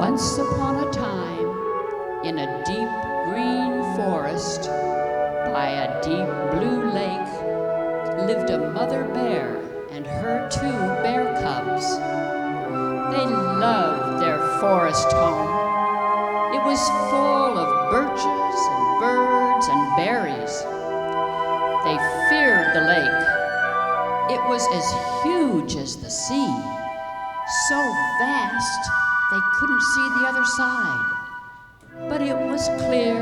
Once upon a time, in a deep green forest, by a deep blue lake, lived a mother bear and her 2 bear cubs. They loved their forest home. It was full of birches and birds and berries. They feared the lake. It was as huge as the sea, so vast they couldn't see the other side. But it was clear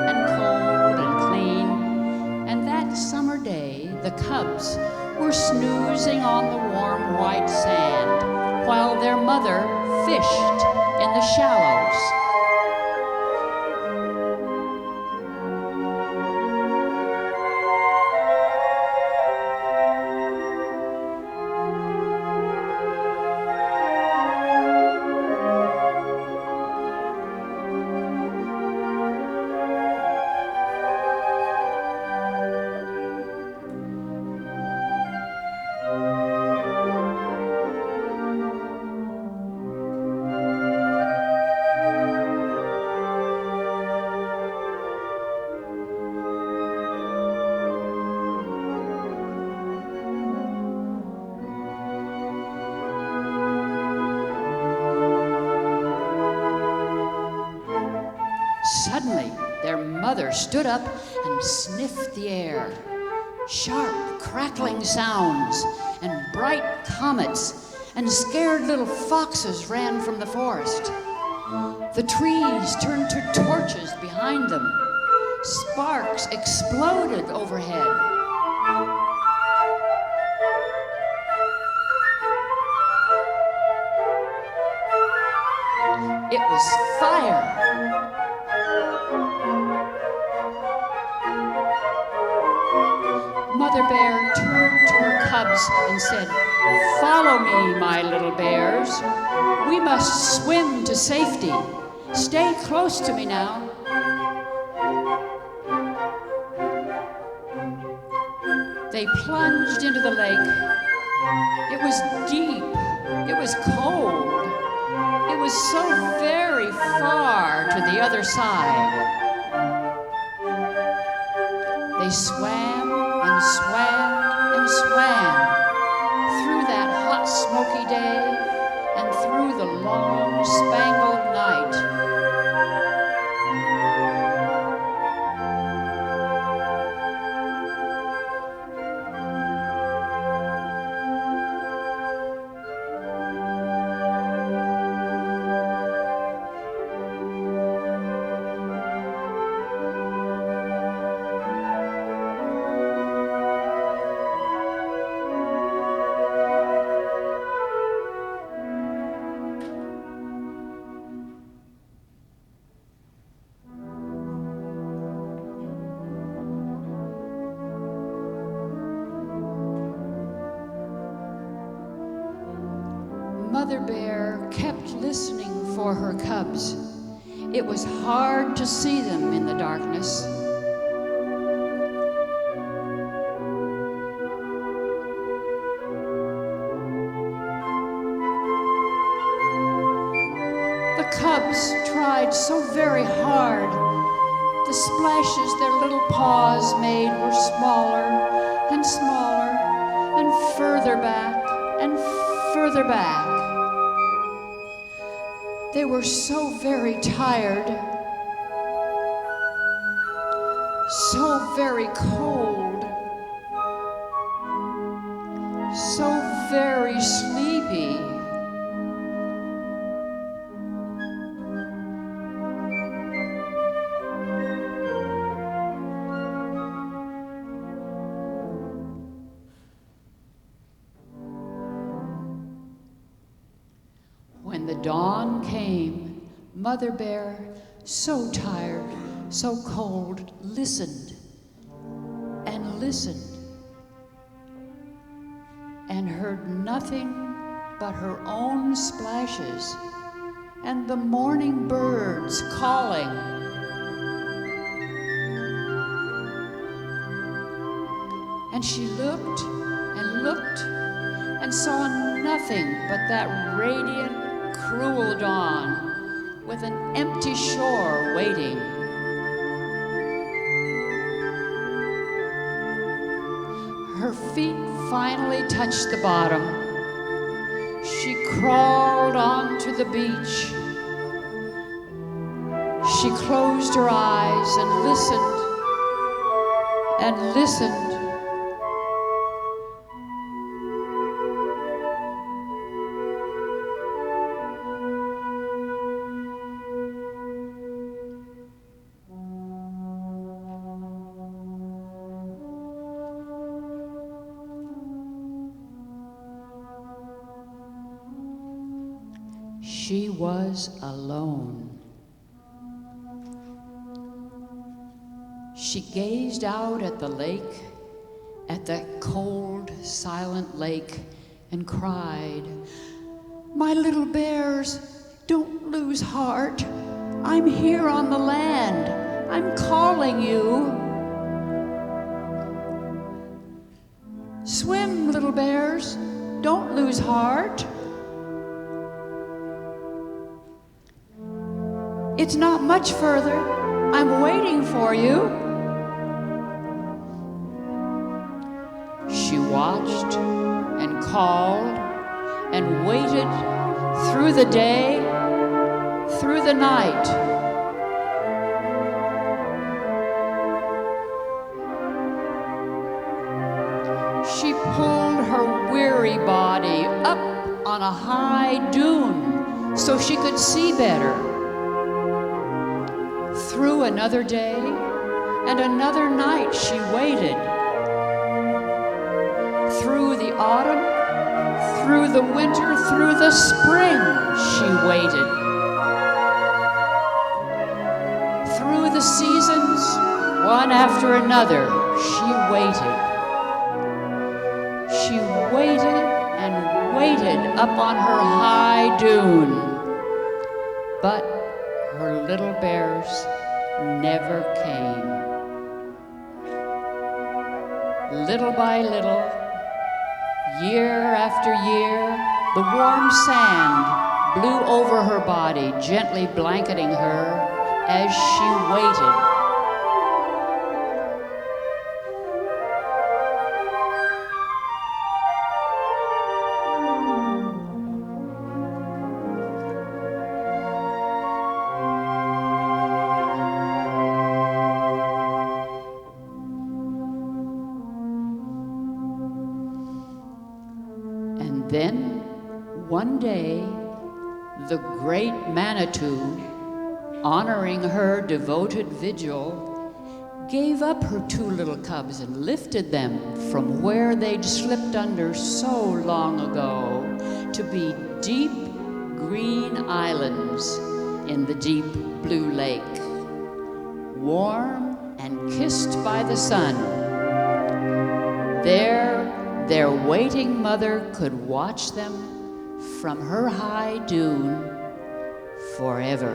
and cold and clean, and that summer day the cubs were snoozing on the warm white sand while their mother fished in the shallows. Suddenly, their mother stood up and sniffed the air. Sharp, crackling sounds and bright comets and scared little foxes ran from the forest. The trees turned to torches behind them. Sparks exploded overhead. It was fire. Mother Bear turned to her cubs and said, "Follow me, my little bears. We must swim to safety. Stay close to me now." They plunged into the lake. It was deep. It was cold. It was so very far to the other side. They swam and swam and swam through that hot, smoky day and through the long, spangled night. Mother Bear kept listening for her cubs. It was hard to see them in the darkness. The cubs tried so very hard. The splashes their little paws made were smaller and smaller and further back and further back. They were so very tired, so very cold, so very sleepy. When the dawn came, Mother Bear, so tired, so cold, listened and listened and heard nothing but her own splashes and the morning birds calling. And she looked and looked and saw nothing but that radiant, cruel dawn with an empty shore waiting. Her feet finally touched the bottom. She crawled onto the beach. She closed her eyes and listened and listened. She was alone. She gazed out at the lake, at that cold, silent lake, and cried, "My little bears, don't lose heart. I'm here on the land. I'm calling you. Swim, little bears, don't lose heart. It's not much further. I'm waiting for you." She watched and called and waited through the day, through the night. She pulled her weary body up on a high dune so she could see better. Through another day and another night she waited. Through the autumn, through the winter, through the spring she waited. Through the seasons, one after another, she waited. She waited and waited up on her high dune. But her little bears never came. Little by little, year after year, the warm sand blew over her body, gently blanketing her as she waited. Then, one day, the great Manitou, honoring her devoted vigil, gave up her two little cubs and lifted them from where they'd slipped under so long ago to be deep green islands in the deep blue lake, warm and kissed by the sun. There, their waiting mother could watch them from her high dune forever.